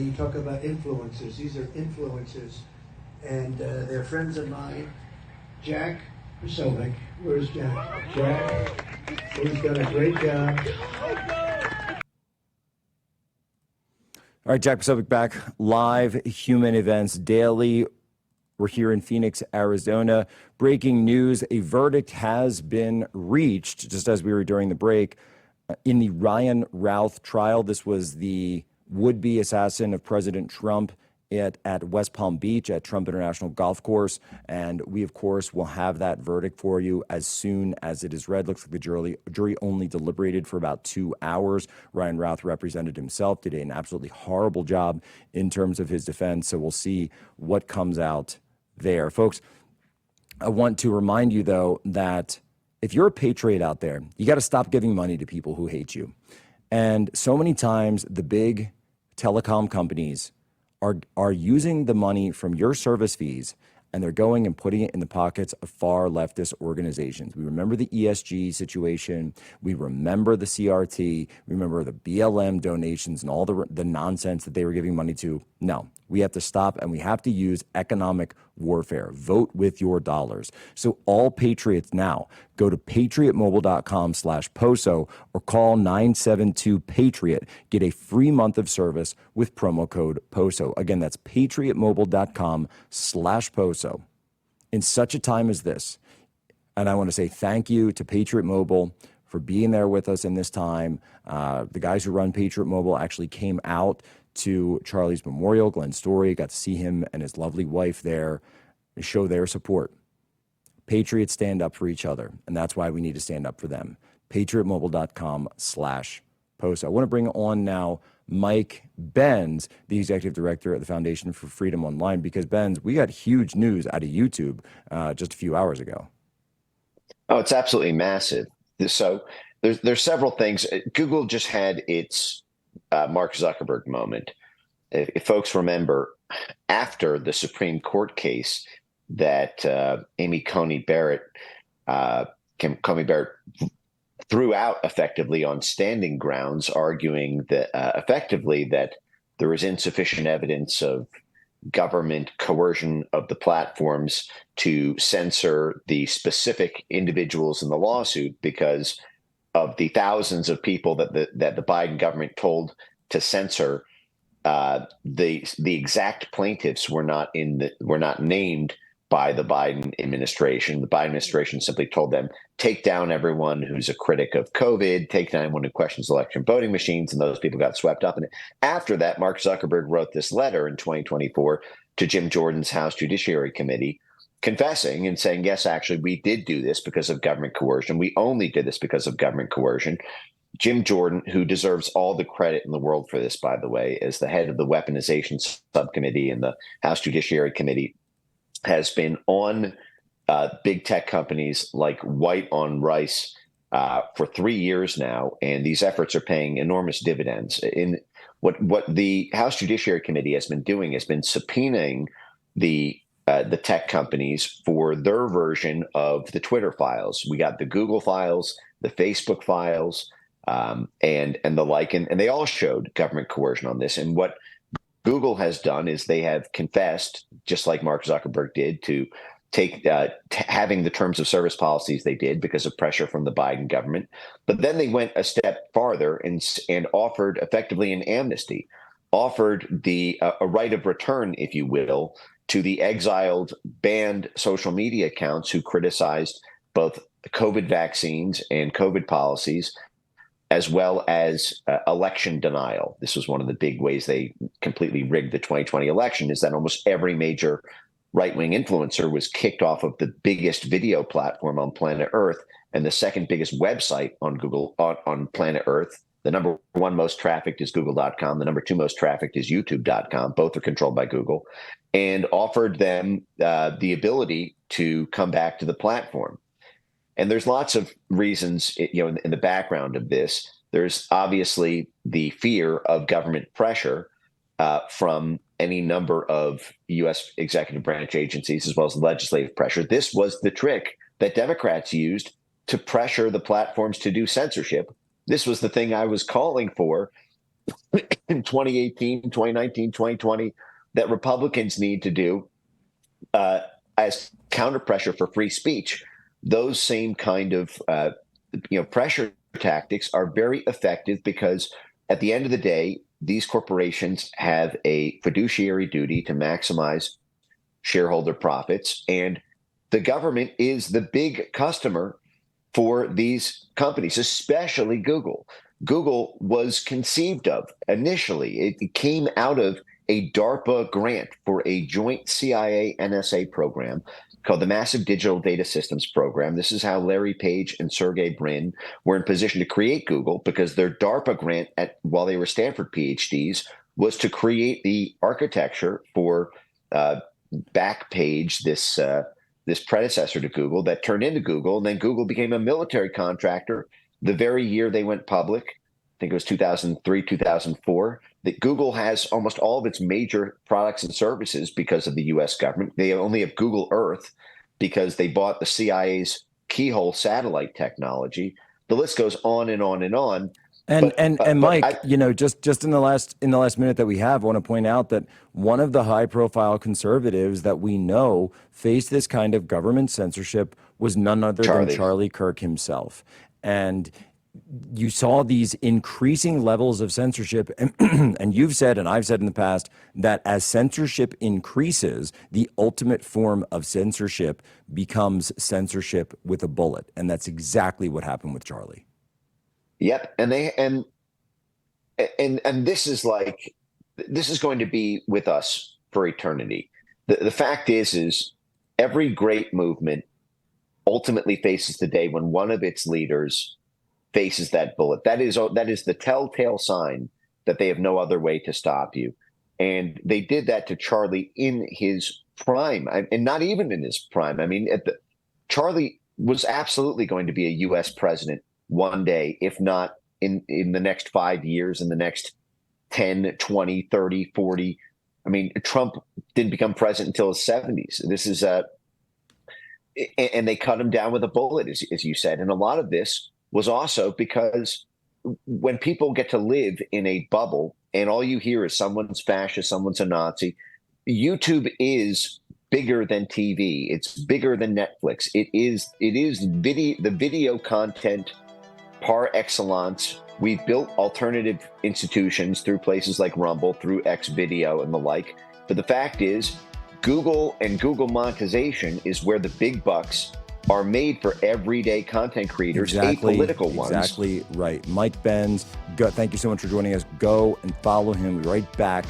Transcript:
You talk about influencers. These are influencers, and they're friends of mine. Jack Posobiec. Where's Jack? Jack, who's done a great job. All right, Jack Posobiec back live, Human Events Daily. We're here in Phoenix, Arizona. Breaking news, a verdict has been reached, just as we were during the break, in the Ryan Routh trial. This was the would-be assassin of President Trump at West Palm Beach at Trump International Golf Course. And we, of course, will have that verdict for you as soon as it is read. Looks like the jury only deliberated for about 2 hours. Ryan Routh represented himself, did an absolutely horrible job in terms of his defense. So we'll see what comes out there. Folks, I want to remind you, though, that if you're a patriot out there, you got to stop giving money to people who hate you. And so many times the big telecom companies are using the money from your service fees, and they're going and putting it in the pockets of far leftist organizations. We remember the ESG situation. We remember the CRT. We remember the BLM donations and all the nonsense that they were giving money to. No, we have to stop, and we have to use economic warfare. Vote with your dollars. So all patriots now, go to patriotmobile.com/POSO or call 972-PATRIOT. Get a free month of service with promo code POSO. Again, that's patriotmobile.com/POSO. In such a time as this, and I want to say thank you to Patriot Mobile for being there with us in this time. The guys who run Patriot Mobile actually came out to Charlie's memorial, Glenn Story, got to see him and his lovely wife there and show their support. Patriots stand up for each other, and that's why we need to stand up for them. patriotmobile.com/POSO. I want to bring on now Mike Benz, the executive director at the Foundation for Freedom Online, because, Benz, we got huge news out of YouTube just a few hours ago. Oh, it's absolutely massive. So there's several things. Google just had its Mark Zuckerberg moment. If folks remember, after the Supreme Court case that Coney Barrett threw out effectively on standing grounds, arguing that effectively that there was insufficient evidence of government coercion of the platforms to censor the specific individuals in the lawsuit because of the thousands of people that the Biden government told to censor. The exact plaintiffs were not named by the Biden administration. The Biden administration simply told them, take down everyone who's a critic of COVID, take down anyone who questions election voting machines, and those people got swept up in it. After that, Mark Zuckerberg wrote this letter in 2024 to Jim Jordan's House Judiciary Committee, confessing and saying, yes, actually, we did do this because of government coercion. We only did this because of government coercion. Jim Jordan, who deserves all the credit in the world for this, by the way, as the head of the weaponization subcommittee in the House Judiciary Committee, has been on big tech companies like white on rice for 3 years now, and these efforts are paying enormous dividends. In what the House Judiciary Committee has been doing has been subpoenaing the tech companies for their version of the Twitter files. We got the Google files, the Facebook files, and the like, and they all showed government coercion on this. And what Google has done is they have confessed, just like Mark Zuckerberg did, to having the terms of service policies they did because of pressure from the Biden government. But then they went a step farther and offered effectively an amnesty, offered a right of return, if you will, to the exiled, banned social media accounts who criticized both COVID vaccines and COVID policies, as well as election denial. This was one of the big ways they completely rigged the 2020 election, is that almost every major right-wing influencer was kicked off of the biggest video platform on planet Earth and the second biggest website on Google on planet Earth. The number one most trafficked is google.com. The number two most trafficked is youtube.com. Both are controlled by Google, and offered them the ability to come back to the platform. And there's lots of reasons, in the background of this. There's obviously the fear of government pressure from any number of U.S. executive branch agencies, as well as legislative pressure. This was the trick that Democrats used to pressure the platforms to do censorship. This was the thing I was calling for in 2018, 2019, 2020 that Republicans need to do as counter pressure for free speech. Those same kind of pressure tactics are very effective because at the end of the day, these corporations have a fiduciary duty to maximize shareholder profits, and the government is the big customer for these companies, especially Google. Google was conceived of initially. It came out of a DARPA grant for a joint CIA-NSA program called the Massive Digital Data Systems Program. This is how Larry Page and Sergey Brin were in position to create Google, because their DARPA grant while they were Stanford PhDs was to create the architecture for Backpage, this predecessor to Google that turned into Google. And then Google became a military contractor the very year they went public. I think it was 2003, 2004. That Google has almost all of its major products and services because of the U.S. government. They only have Google Earth because they bought the CIA's Keyhole satellite technology. The list goes on and on and on. And Mike, just in the last minute that we have, I want to point out that one of the high-profile conservatives that we know faced this kind of government censorship was none other than Charlie Kirk himself. And you saw these increasing levels of censorship, and you've said, and I've said in the past, that as censorship increases, the ultimate form of censorship becomes censorship with a bullet, and that's exactly what happened with Charlie. Yep, and this is going to be with us for eternity. The fact is every great movement ultimately faces the day when one of its leaders faces that bullet. That is the telltale sign that they have no other way to stop you. And they did that to Charlie in his prime, and not even in his prime. I mean, Charlie was absolutely going to be a U.S. president one day, if not in the next 5 years, in the next 10, 20, 30, 40. I mean, Trump didn't become president until his 70s. This is and they cut him down with a bullet, as you said. And a lot of this was also because when people get to live in a bubble and all you hear is someone's fascist, someone's a Nazi, YouTube is bigger than TV. It's bigger than Netflix. It is the video content par excellence. We've built alternative institutions through places like Rumble, through X Video and the like. But the fact is, Google and Google monetization is where the big bucks are made for everyday content creators, apolitical ones. Exactly right. Mike Benz, thank you so much for joining us. Go and follow him. We'll be right back